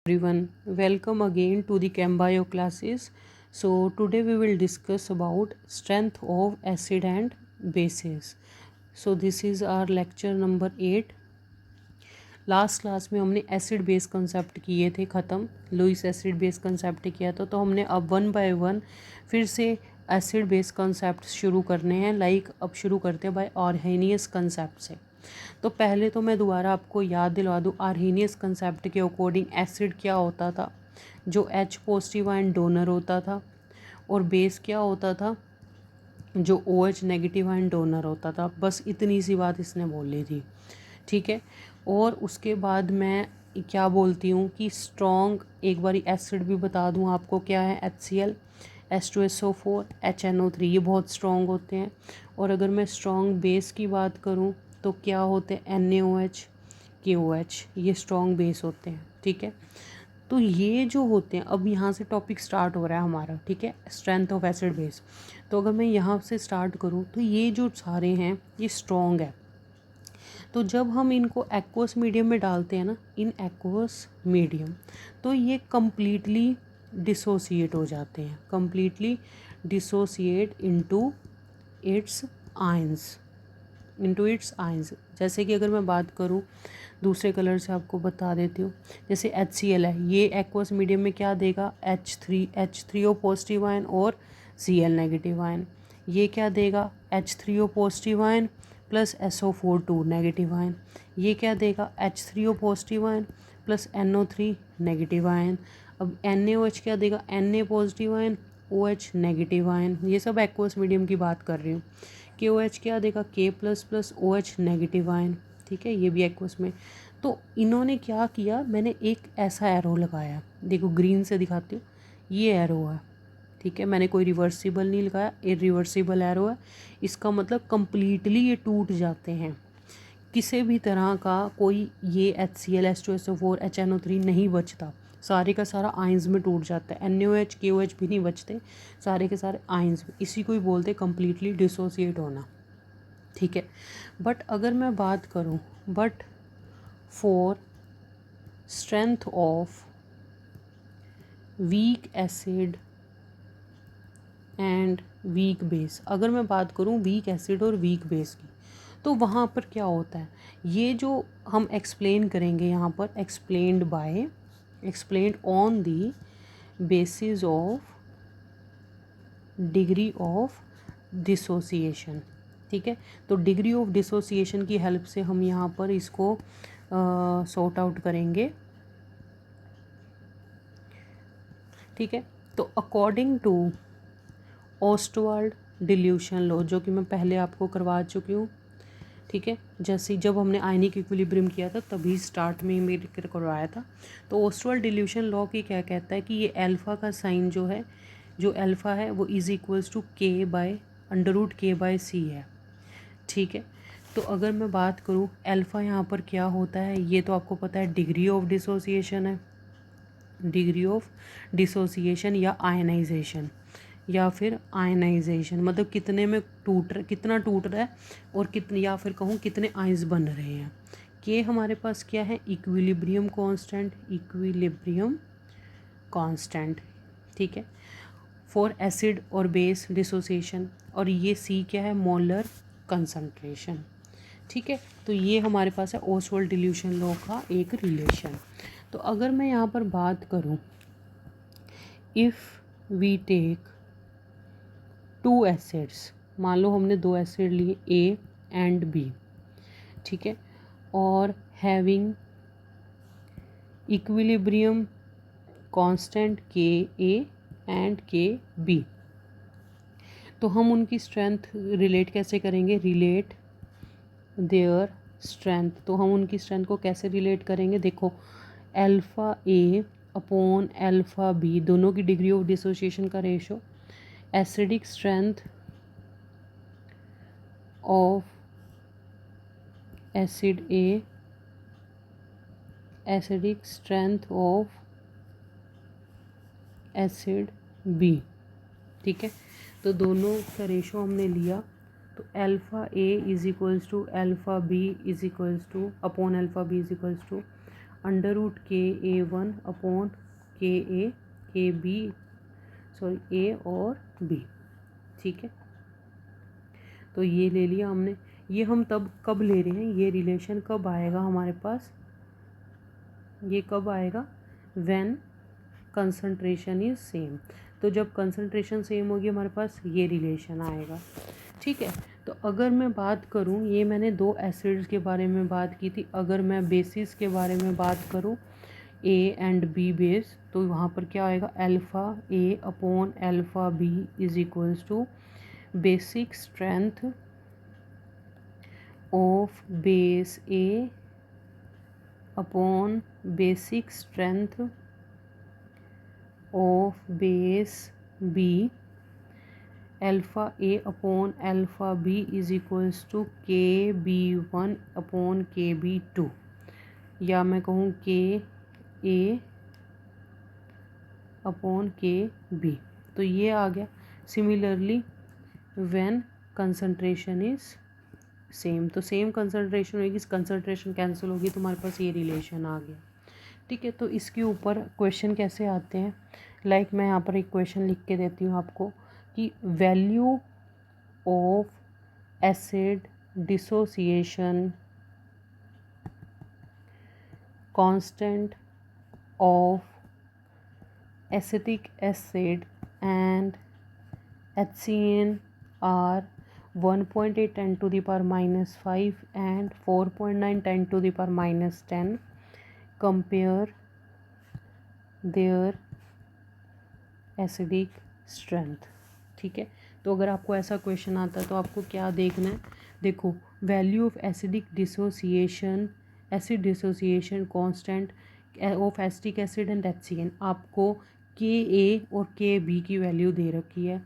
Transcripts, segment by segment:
Everyone, welcome again to the ChemBio classes. So today we will discuss about strength of acid and bases. So this is our lecture number 8. Last class में हमने acid base concept किए थे ख़त्म, Lewis acid base concept किया था। तो हमने अब वन बाय वन फिर से एसिड बेस कंसेप्ट शुरू करने हैं। अब शुरू करते हैं बाय आर्हेनियस कंसेप्ट से। तो पहले तो मैं दोबारा आपको याद दिलवा दूँ, आर्हेनियस कंसेप्ट के अकॉर्डिंग एसिड क्या होता था, जो H पॉजिटिव आयन डोनर होता था, और बेस क्या होता था, जो OH नेगेटिव आयन डोनर होता था। बस इतनी सी बात इसने बोली थी, ठीक है। और उसके बाद मैं क्या बोलती हूँ कि स्ट्रॉन्ग, एक बारी एसिड भी बता दूँ आपको क्या है, HCl, H2SO4, HNO3, ये बहुत स्ट्रॉन्ग होते हैं। और अगर मैं स्ट्रॉन्ग बेस की बात करूँ तो क्या होते हैं, NaOH, KOH, ये स्ट्रॉन्ग बेस होते हैं, ठीक है। तो ये जो होते हैं, अब यहाँ से टॉपिक स्टार्ट हो रहा है हमारा, ठीक है, स्ट्रेंथ ऑफ एसिड बेस। तो अगर मैं यहाँ से स्टार्ट करूँ तो ये जो सारे हैं ये स्ट्रॉन्ग है। तो जब हम इनको एक्वस मीडियम में डालते हैं ना, इन एक्वस मीडियम, तो ये कम्प्लीटली डिसोसिएट हो जाते हैं, completely dissociate into its ions. जैसे कि अगर मैं बात करूँ दूसरे कलर से आपको बता देती हूँ, जैसे HCl है, ये एक्वस मीडियम में क्या देगा, H3O पॉजिटिव आयन और Cl नेगेटिव आयन। ये क्या देगा, H3O positive ion plus SO4 negative ion. ये क्या देगा, H3O positive ion plus NO3 negative ion. अब NaOH क्या देगा, Na positive ion, OH negative ion. ये सब एक्वस मीडियम की बात कर रही हूँ। KOH क्या देगा, K plus plus OH negative ion, ठीक है, ये भी एक्वस में। तो इन्होंने क्या किया, मैंने एक ऐसा एरो लगाया, देखो ग्रीन से दिखाती हूँ, ये एरो है, ठीक है, मैंने कोई रिवर्सिबल नहीं लगाया, इरिवर्सिबल एरो है। इसका मतलब कम्प्लीटली ये टूट जाते हैं, किसी भी तरह का कोई ये HCl, H2SO4, HNO3 नहीं बचता, सारे का सारा आयंस में टूट जाता है। NaOH, KOH भी नहीं बचते, सारे के सारे आयंस में। इसी को ही बोलते कम्प्लीटली डिसोसिएट होना, ठीक है। बट अगर मैं बात करूँ, but for strength of weak acid and weak base, अगर मैं बात करूँ वीक एसिड और वीक बेस की, तो वहाँ पर क्या होता है, ये जो हम एक्सप्लेन करेंगे यहाँ पर, explained on the basis of degree of dissociation, ठीक है। तो डिग्री ऑफ डिसोसिएशन की हेल्प से हम यहाँ पर इसको सॉर्ट आउट करेंगे, ठीक है। तो अकॉर्डिंग टू ऑस्टवाल्ड डिल्यूशन लॉ, जो कि मैं पहले आपको करवा चुकी हूँ, ठीक है, जैसे जब हमने आयनिक इक्विलिब्रियम किया था तभी स्टार्ट में ही मेरे करवाया था। तो ऑस्टवाल्ड डिल्यूशन लॉ की क्या कहता है कि ये अल्फ़ा का साइन जो है, जो अल्फ़ा है वो इज़ इक्वल्स टू K/√K/C है, ठीक है। तो अगर मैं बात करूँ अल्फ़ा यहाँ पर क्या होता है, ये तो आपको पता है, डिग्री ऑफ डिसोसिएशन है, डिग्री ऑफ डिसोसिएशन या आयनाइजेशन, या फिर आयनाइजेशन मतलब कितना टूट रहा है और कितने, या फिर कहूँ कितने आयंस बन रहे हैं। के हमारे पास क्या है, इक्विलिब्रियम कांस्टेंट, ठीक है, फॉर एसिड और बेस डिसोसिएशन। और ये सी क्या है, मोलर कंसंट्रेशन, ठीक है। तो ये हमारे पास है ऑसवाल्ड डिल्यूशन लॉ का एक रिलेशन। तो अगर मैं यहाँ पर बात करूँ, इफ़ वी टेक 2 एसिड्स, मान लो हमने 2 एसिड लिए A एंड B, ठीक है, और having equilibrium constant Ka and Kb, तो हम उनकी स्ट्रेंथ रिलेट कैसे करेंगे, रिलेट देयर स्ट्रेंथ। तो हम उनकी स्ट्रेंथ को कैसे रिलेट करेंगे, देखो alpha A upon alpha B, दोनों की डिग्री ऑफ डिसोसिएशन का ratio, acidic strength of acid A, acidic strength of acid B, ठीक है। तो दोनों का रेशो हमने लिया, तो alpha A is equals to alpha B is equals to upon alpha B is equals to under root KA1 upon KA A और B। ठीक है, तो ये ले लिया हमने। ये हम तब कब ले रहे हैं, ये रिलेशन कब आएगा हमारे पास, ये कब आएगा, व्हेन कंसंट्रेशन इज सेम। तो जब कंसंट्रेशन सेम होगी हमारे पास ये रिलेशन आएगा। ठीक है, तो अगर मैं बात करूँ, ये मैंने दो एसिड्स के बारे में बात की थी, अगर मैं बेसिस के बारे में बात करूँ A एंड B बेस, तो वहाँ पर क्या आएगा, alpha A upon alpha B is equals to basic strength of base A upon basic strength of base B, alpha A upon alpha B is equals to KB1 upon KB2, या मैं कहूँ KA upon KB। तो ये आ गया। Similarly when concentration is same, तो same concentration होगी, concentration cancel होगी, तो हमारे पास ये रिलेशन आ गया। ठीक है, तो इसके ऊपर क्वेश्चन कैसे आते हैं, लाइक मैं यहाँ पर एक क्वेश्चन लिख के देती हूँ आपको कि value of acid dissociation constant of acetic acid and HCN are 1.8 10 to the power minus 5 and 4.9 10 to the power minus 10. Compare their acidic strength। ठीक है, तो अगर आपको ऐसा क्वेश्चन आता है तो आपको क्या देखना है, देखो value of acidic dissociation, acid dissociation constant of acetic acid and HCN, आपको KA और KB की वैल्यू दे रखी है।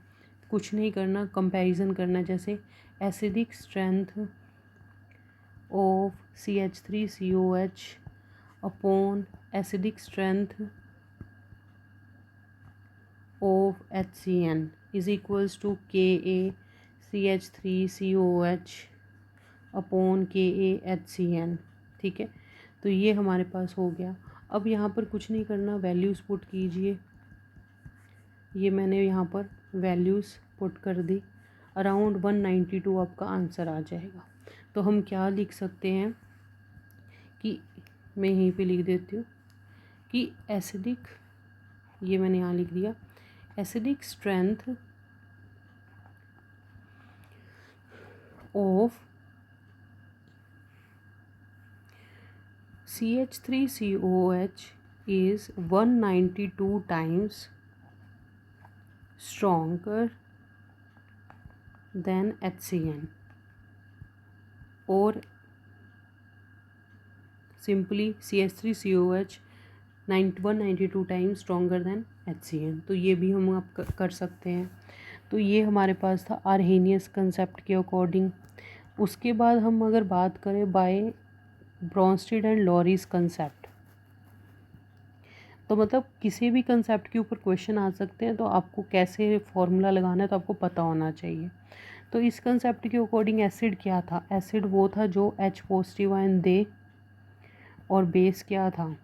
कुछ नहीं करना, कंपैरिजन करना, जैसे acidic strength of CH3COH upon acidic strength of HCN is equals to KA CH3COH अपॉन KA HCN। ठीक है, तो ये हमारे पास हो गया। अब यहाँ पर कुछ नहीं करना, वैल्यूज़ पुट कीजिए। ये मैंने यहाँ पर वैल्यूज़ पुट कर दी, अराउंड 192 आपका आंसर आ जाएगा। तो हम क्या लिख सकते हैं कि मैं यहीं पे लिख देती हूँ कि एसिडिक, ये मैंने यहाँ लिख दिया, acidic strength of CH3COH is 192 times stronger than HCN, और simply CH3COH 192 times stronger than HCN। तो ये भी हम आप कर सकते हैं। तो ये हमारे पास था आर्हेनियस कंसेप्ट के अकॉर्डिंग। उसके बाद हम अगर बात करें by Bronsted and Lowry's concept, तो मतलब किसी भी कंसेप्ट के ऊपर क्वेश्चन आ सकते हैं, तो आपको कैसे फॉर्मूला लगाना है तो आपको पता होना चाहिए। तो इस कंसेप्ट के अकॉर्डिंग एसिड क्या था, एसिड वो था जो H पॉजिटिव आयन दे, और बेस क्या था,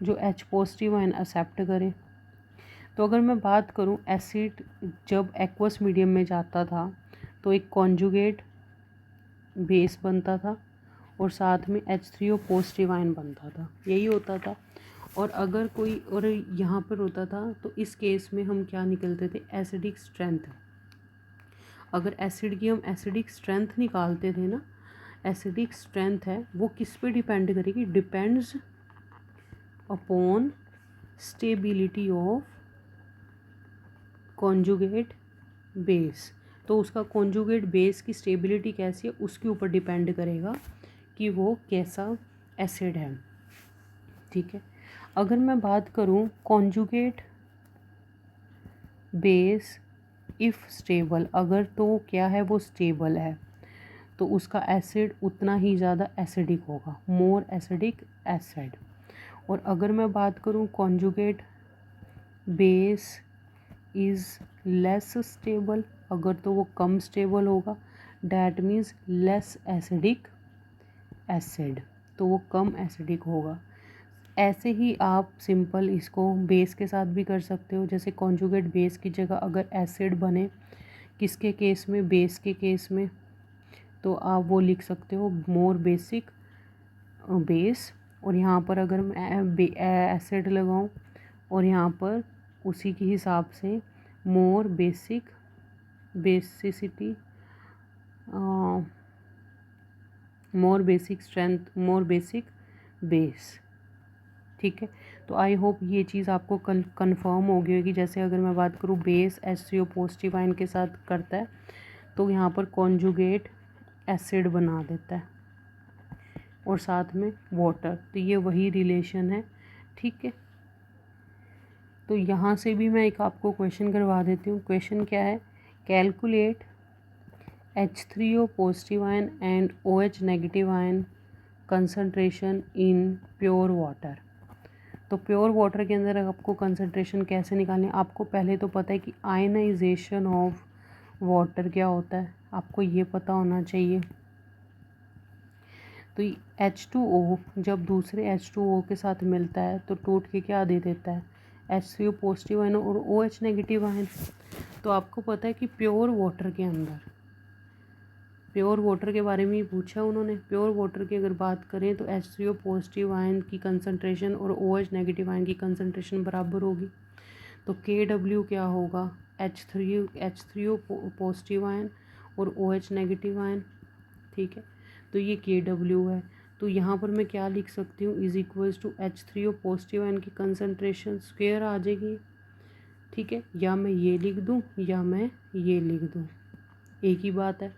जो H पॉजिटिव आयन एक्सेप्ट करे। तो अगर मैं बात करूं, एसिड जब एक्वस मीडियम में जाता था तो एक कॉन्जुगेट बेस बनता था और साथ में H3O पॉजिटिव आयन बनता था, यही होता था। और अगर कोई और यहाँ पर होता था तो इस केस में हम क्या निकलते थे, एसिडिक स्ट्रेंथ। अगर एसिड की हम एसिडिक स्ट्रेंथ निकालते थे ना, एसिडिक स्ट्रेंथ है वो किस पे डिपेंड करेगी, depends upon stability of conjugate base. तो उसका कॉन्जुगेट बेस की स्टेबिलिटी कैसी है उसके ऊपर डिपेंड करेगा कि वो कैसा एसिड है। ठीक है, अगर मैं बात करूं कॉन्जुगेट बेस इफ़ स्टेबल, अगर तो क्या है वो स्टेबल है, तो उसका एसिड उतना ही ज़्यादा एसिडिक होगा, मोर एसिडिक एसिड। और अगर मैं बात करूं conjugate base is less stable, अगर तो वो कम स्टेबल होगा, that means less acidic acid. तो वो कम एसिडिक होगा। ऐसे ही आप सिंपल इसको बेस के साथ भी कर सकते हो। जैसे कॉन्जुगेट बेस की जगह अगर एसिड बने किसके केस में, बेस के केस में, तो आप वो लिख सकते हो मोर बेसिक बेस। और यहाँ पर अगर मैं एसिड लगाऊँ और यहाँ पर उसी के हिसाब से मोर बेसिक बेसिसिटी, मोर बेसिक स्ट्रेंथ, मोर बेसिक बेस। ठीक है, तो आई होप ये चीज़ आपको कंफर्म हो गई होगी। जैसे अगर मैं बात करूँ बेस HCO पॉजिटिव आयन के साथ करता है तो यहाँ पर कॉन्जुगेट एसिड बना देता है और साथ में वाटर, तो ये वही रिलेशन है। ठीक है, तो यहाँ से भी मैं एक आपको क्वेश्चन करवा देती हूँ। क्वेश्चन क्या है, calculate H3O positive ion and OH negative ion concentration in pure water. तो प्योर वाटर के अंदर आपको कंसंट्रेशन कैसे निकालनी है, आपको पहले तो पता है कि आयनाइजेशन ऑफ वाटर क्या होता है, आपको ये पता होना चाहिए। तो H2O जब दूसरे H2O के साथ मिलता है तो टूट के क्या दे देता है, HCO पॉजिटिव आयन और OH नेगेटिव आयन। तो आपको पता है कि प्योर वाटर के अंदर, प्योर वाटर के बारे में ही पूछा उन्होंने। प्योर वाटर की अगर बात करें तो HCO पॉजिटिव आयन की कंसंट्रेशन और OH नेगेटिव आयन की कंसंट्रेशन बराबर होगी। तो KW क्या होगा, H3O पॉजिटिव आयन और OH नेगेटिव आयन। ठीक है, तो ये KW है। तो यहाँ पर मैं क्या लिख सकती हूँ, is equals to H3O positive ion की कंसंट्रेशन स्क्वायर आ जाएगी। ठीक है, या मैं ये लिख दूँ या मैं ये लिख दूँ, एक ही बात है।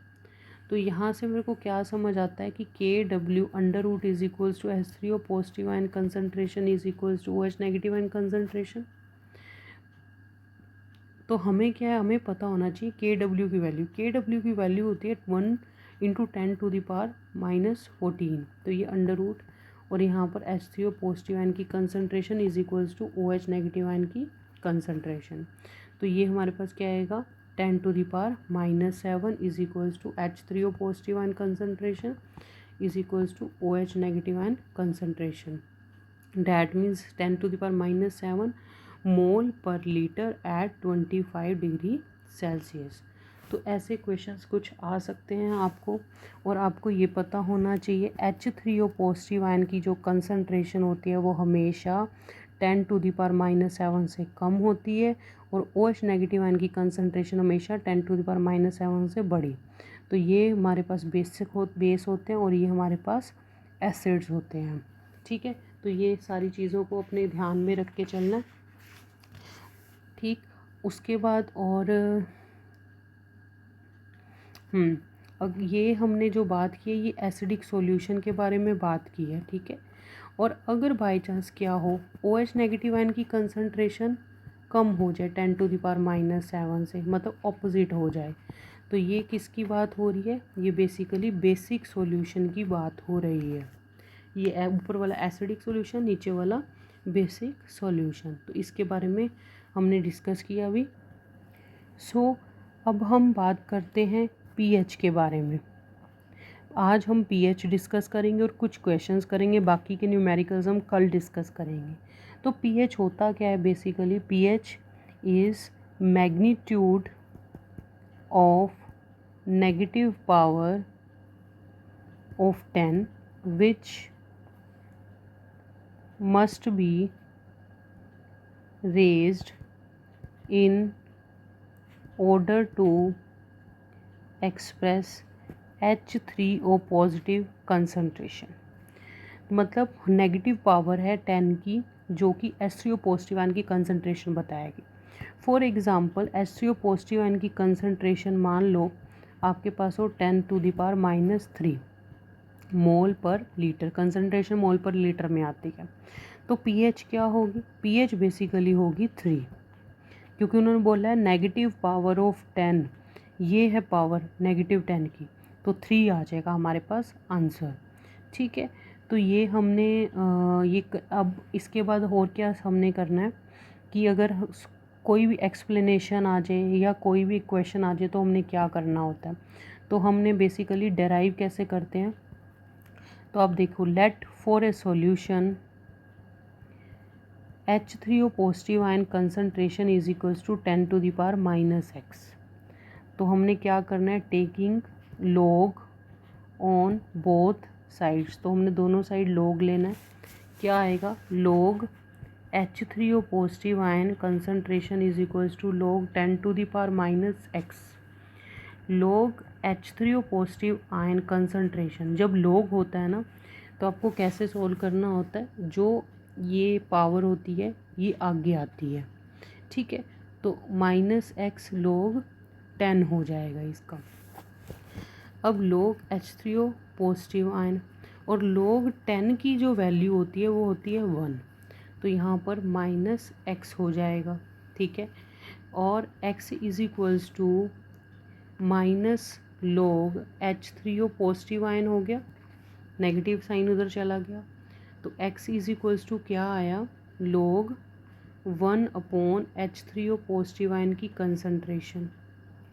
तो यहाँ से मेरे को क्या समझ आता है कि KW under root is equals to H3O positive ion concentration is equals to OH negative ion concentration. तो हमें क्या है, हमें पता होना चाहिए KW की वैल्यू। KW की वैल्यू होती है 1 × 10⁻⁻14। तो ये अंडर रूट, और यहाँ पर H3O पॉजिटिव आयन की concentration is equals to OH negative ion की कंसंट्रेशन। तो ये हमारे पास क्या आएगा, 10⁻⁻7 is equals to H3O positive ion concentration is equals to OH negative ion concentration. That means 10⁻⁻7 mole per litre eight 25 degree Celsius. तो ऐसे क्वेश्चंस कुछ आ सकते हैं आपको, और आपको ये पता होना चाहिए H3O पॉजिटिव आयन की जो कंसंट्रेशन होती है वो हमेशा 10⁻⁻7 से कम होती है, और OH नेगेटिव आयन की कंसंट्रेशन हमेशा 10⁻⁻7 से बड़ी। तो ये हमारे पास बेस होते हैं और ये हमारे पास एसिड्स होते हैं। ठीक है, तो ये सारी चीज़ों को अपने ध्यान में रख के चलना। ठीक, उसके बाद और अब ये हमने जो बात की है ये एसिडिक सॉल्यूशन के बारे में बात की है। ठीक है, और अगर बाय चांस क्या हो OH नेगेटिव आयन की कंसंट्रेशन कम हो जाए 10⁻⁻7 से, मतलब ऑपोजिट हो जाए, तो ये किसकी बात हो रही है, ये बेसिकली बेसिक सॉल्यूशन की बात हो रही है। ये ऊपर वाला एसिडिक सॉल्यूशन, नीचे वाला बेसिक सॉल्यूशन। तो इसके बारे में हमने डिस्कस किया अभी। सो अब हम बात करते हैं pH के बारे में। आज हम pH डिस्कस करेंगे और कुछ क्वेश्चंस करेंगे, बाकी के न्यूमेरिकल्स हम कल डिस्कस करेंगे। तो pH होता क्या है, basically pH is magnitude of negative power of 10 which must be raised in order to express H3O positive concentration. मतलब नेगेटिव पावर है 10 की, जो कि H3O पॉजिटिव आयन की कंसंट्रेशन बताएगी। For example H3O positive ion की कंसंट्रेशन मान लो आपके पास हो 10⁻³ मोल पर लीटर। कंसंट्रेशन मोल पर लीटर में आती है। तो pH क्या होगी, pH बेसिकली होगी 3, क्योंकि उन्होंने बोला है नेगेटिव पावर ऑफ 10, ये है पावर -10 की, तो 3 आ जाएगा हमारे पास आंसर। ठीक है, तो ये हमने अब इसके बाद और क्या हमने करना है कि अगर कोई भी एक्सप्लेनेशन आ जाए या कोई भी क्वेश्चन आ जाए तो हमने क्या करना होता है। तो हमने बेसिकली डेराइव कैसे करते हैं, तो आप देखो, let for a solution H3O positive ion concentration is equals to 10 to the power -x। तो हमने क्या करना है, taking log on both sides. तो हमने दोनों साइड लॉग लेना है। क्या आएगा, log H3O positive ion concentration is equals to log 10 to the power -x। Log H3O positive ion concentration जब लॉग होता है ना, तो आपको कैसे सोल्व करना होता है, जो ये पावर होती है ये आगे आती है, ठीक है। तो -x log 10 हो जाएगा इसका। अब log H3O पॉजिटिव आयन और log 10 की जो वैल्यू होती है वो होती है 1, तो यहाँ पर -x हो जाएगा, ठीक है। और x is equals to -log H3O positive ion हो गया, नेगेटिव साइन उधर चला गया, तो x इज इक्वल्स टू क्या आया, log 1/H3O पॉजिटिव आयन की कंसंट्रेशन।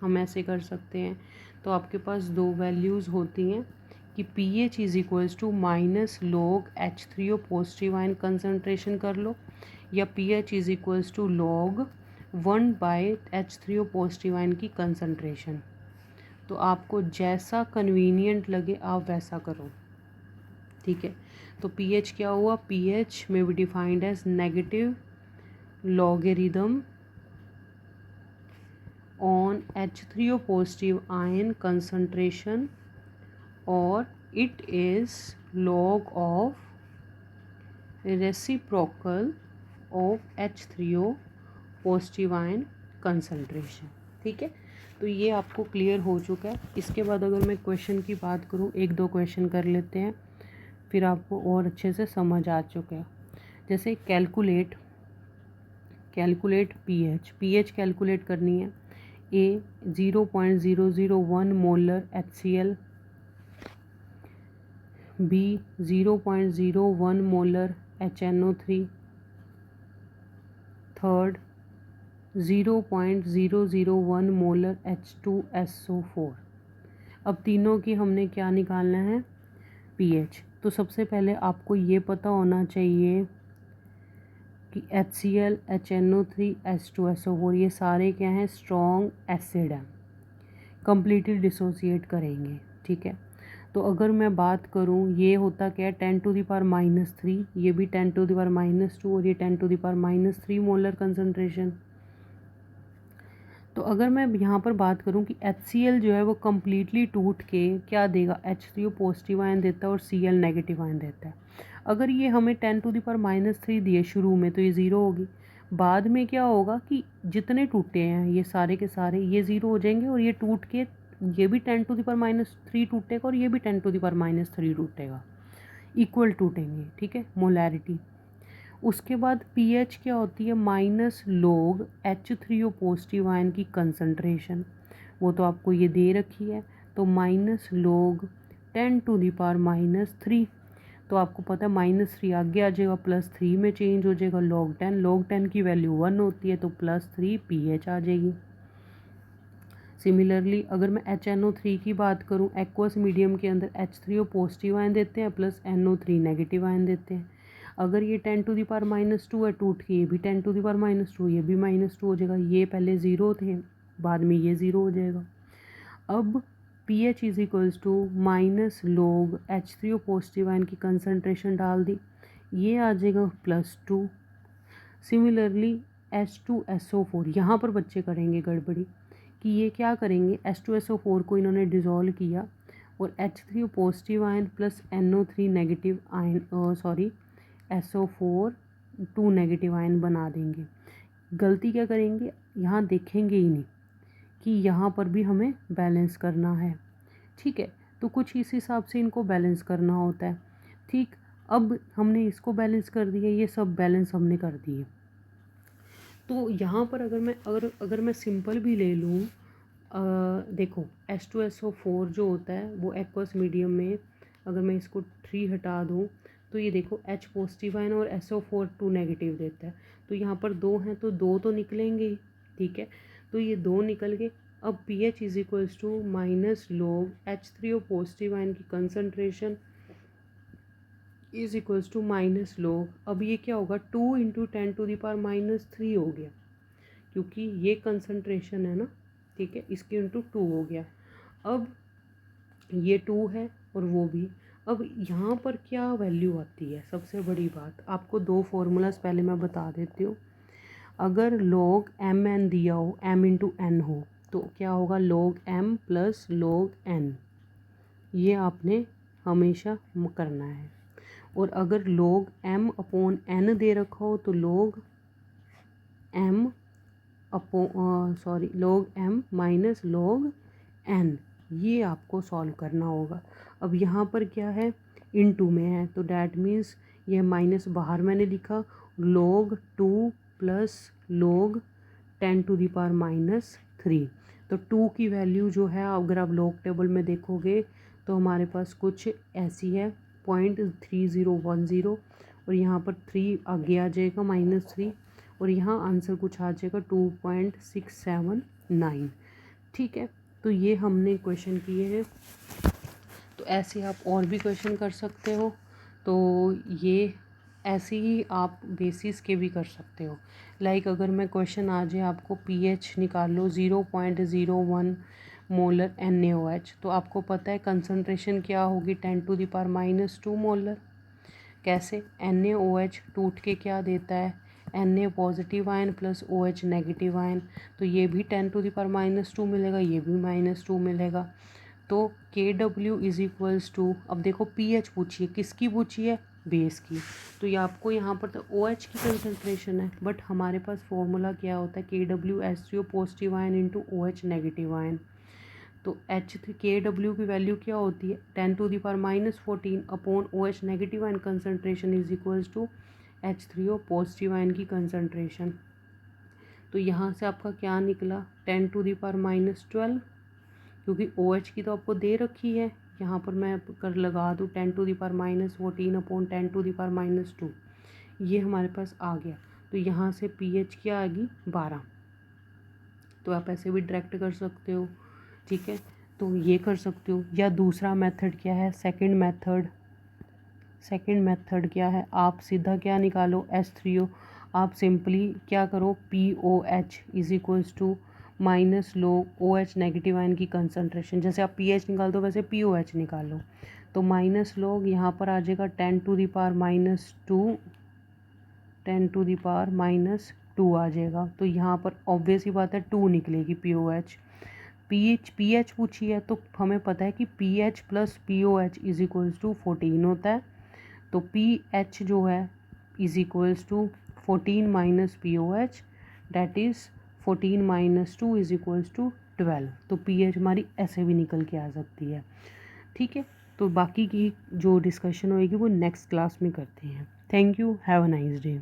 हम ऐसे कर सकते हैं। तो आपके पास दो वैल्यूज़ होती हैं कि pH is equals to -log H3O positive ion concentration कर लो, या pH is equals to log 1/H3O positive ion की कंसंट्रेशन। तो आपको जैसा कन्वीनियंट लगे आप वैसा करो, ठीक है। तो pH क्या हुआ, pH may be defined as negative logarithm on H3O positive ion concentration, और it is log of reciprocal of H3O positive ion concentration, ठीक है। तो ये आपको क्लियर हो चुका है। इसके बाद अगर मैं क्वेश्चन की बात करूँ, एक दो क्वेश्चन कर लेते हैं, फिर आपको और अच्छे से समझ आ चुका है। जैसे कैलकुलेट pH कैलकुलेट करनी है। A 0.001 molar HCl, B 0.01 molar HNO3, third 0.001 molar H2SO4। अब तीनों की हमने क्या निकालना है, pH। तो सबसे पहले आपको ये पता होना चाहिए कि HCl, HNO3, H2SO4 ये सारे क्या हैं, स्ट्रॉन्ग एसिड हैं, कम्प्लीटली डिसोसिएट करेंगे, ठीक है। तो अगर मैं बात करूँ, ये होता क्या है 10 टू द पावर -3, ये भी 10 टू द पावर -2 और ये 10 to the power -3 molar concentration. तो अगर मैं यहाँ पर बात करूँ कि HCl जो है वो कम्प्लीटली टूट के क्या देगा, H3O पॉजिटिव आयन देता है और Cl नेगेटिव आयन देता है। अगर ये हमें 10 टू द पावर -3 दिए शुरू में, तो ये ज़ीरो होगी। बाद में क्या होगा कि जितने टूटे हैं ये सारे के सारे ये ज़ीरो हो जाएंगे, और ये टूट के ये भी 10 टू द पावर -3 टूटेगा और ये भी 10 टू द पावर -3 टूटेगा, इक्वल टूटेंगे, ठीक है, मोलैरिटी। उसके बाद pH क्या होती है, -log H3O पॉजिटिव आयन की कंसंट्रेशन, वो तो आपको ये दे रखी है। तो -log 10 टू द पावर -3, तो आपको पता है -3 आगे आ जाएगा, +3 में चेंज हो जाएगा, log 10 की वैल्यू 1 होती है, तो +3 pH आ जाएगी। सिमिलरली अगर मैं HNO3 की बात करूं, एक्वस मीडियम के अंदर H3O पॉजिटिव आयन देते हैं प्लस NO3 नेगेटिव आयन देते हैं। अगर ये 10 टू द पावर -2 है, टूट के ये भी 10 टू द पावर -2, ये भी -2 हो जाएगा। ये पहले ज़ीरो थे, बाद में ये ज़ीरो हो जाएगा। अब pH is equals to -log H3O positive ion की कंसनट्रेशन डाल दी, ये आ जाएगा +2। सिमिलरली H2SO4, यहाँ पर बच्चे करेंगे गड़बड़ी कि ये क्या करेंगे, H2SO4 को इन्होंने डिज़ोल्व किया और H3O positive ion plus NO3 negative ion SO4 2 negative ion बना देंगे। गलती क्या करेंगे, यहाँ देखेंगे ही नहीं कि यहाँ पर भी हमें बैलेंस करना है, ठीक है। तो कुछ इस हिसाब से इनको बैलेंस करना होता है, ठीक। अब हमने इसको बैलेंस कर दिया, ये सब बैलेंस हमने कर दिए। तो यहाँ पर अगर मैं सिंपल भी ले लूँ, देखो H2SO4 जो होता है वो एक्वस मीडियम में, अगर मैं इसको 3 हटा दूँ तो ये देखो H पॉजिटिव आयन और SO4 2 नेगेटिव देता है। तो यहाँ पर 2 हैं तो 2 तो निकलेंगे ही, ठीक है। तो ये 2 निकल गए। अब pH is equals to -log H3O positive ion की concentration is equals to minus log, अब ये क्या होगा 2 इंटू 10⁻³ हो गया, क्योंकि ये कंसंट्रेशन है ना, ठीक है, इसके इंटू 2 हो गया। अब ये 2 है और वो भी। अब यहाँ पर क्या वैल्यू आती है, सबसे बड़ी बात, आपको दो फार्मूलाज पहले मैं बता देती हूँ। अगर log mn दिया हो, m इंटू n हो, तो क्या होगा log m plus log n, ये आपने हमेशा करना है। और अगर log m अपॉन n दे रखा हो तो log m log m minus log n, ये आपको सॉल्व करना होगा। अब यहाँ पर क्या है, इनटू में है, तो डैट मीन्स ये माइनस बाहर मैंने लिखा, log 2 प्लस log 10⁻³ तो 2 की वैल्यू जो है अगर आप लॉग टेबल में देखोगे तो हमारे पास कुछ ऐसी है 0.3010, और यहाँ पर 3 आगे आ जाएगा -3, और यहाँ आंसर कुछ आ जाएगा 2.679। ठीक है, तो ये हमने क्वेश्चन किए हैं। तो ऐसे आप और भी क्वेश्चन कर सकते हो, तो ये ऐसे ही आप बेसिस के भी कर सकते हो। लाइक अगर मैं क्वेश्चन आ जाए आपको pH निकाल लो 0.01 मोलर NaOH, तो आपको पता है कंसंट्रेशन क्या होगी 10⁻² मोलर। कैसे, NaOH टूट के क्या देता है, Na positive ion plus OH negative ion, तो ये भी 10⁻² मिलेगा, ये भी -2 मिलेगा। तो KW इज इक्वल्स टू, अब देखो pH पूछिए, किसकी पूछी है, बेस की, तो ये आपको यहाँ पर तो OH की कंसंट्रेशन है, बट हमारे पास फॉर्मूला क्या होता है KW H3O positive ion into OH negative ion. तो KW की वैल्यू क्या होती है 10⁻14 upon OH negative ion concentration is equals to H3O positive ion की कंसंट्रेशन। तो यहाँ से आपका क्या निकला 10⁻12, क्योंकि OH की तो आपको दे रखी है, यहाँ पर मैं कर लगा दूँ 10⁻14 अपॉन 10⁻², ये हमारे पास आ गया। तो यहाँ से pH क्या आएगी 12, तो आप ऐसे भी डायरेक्ट कर सकते हो, ठीक है, तो ये कर सकते हो। या दूसरा मेथड क्या है, सेकंड मेथड क्या है, आप सीधा क्या निकालो H3O, आप सिंपली क्या करो POH is equals to minus log OH negative ion की कंसंट्रेशन, जैसे आप pH निकाल दो वैसे POH निकालो, तो माइनस log यहाँ पर आ जाएगा 10⁻² आ जाएगा। तो यहाँ पर ऑब्वियस ही बात है 2 निकलेगी POH। pH पूछी है, तो हमें पता है कि pH plus POH is equals to 14 होता है, तो pH जो है is equals to 14 minus POH, that is 14 - 2 is equals to 12। तो pH हमारी ऐसे भी निकल के आ सकती है। ठीक है, तो बाकी की जो डिस्कशन होएगी वो नेक्स्ट क्लास में करते हैं। Thank you, have a nice day.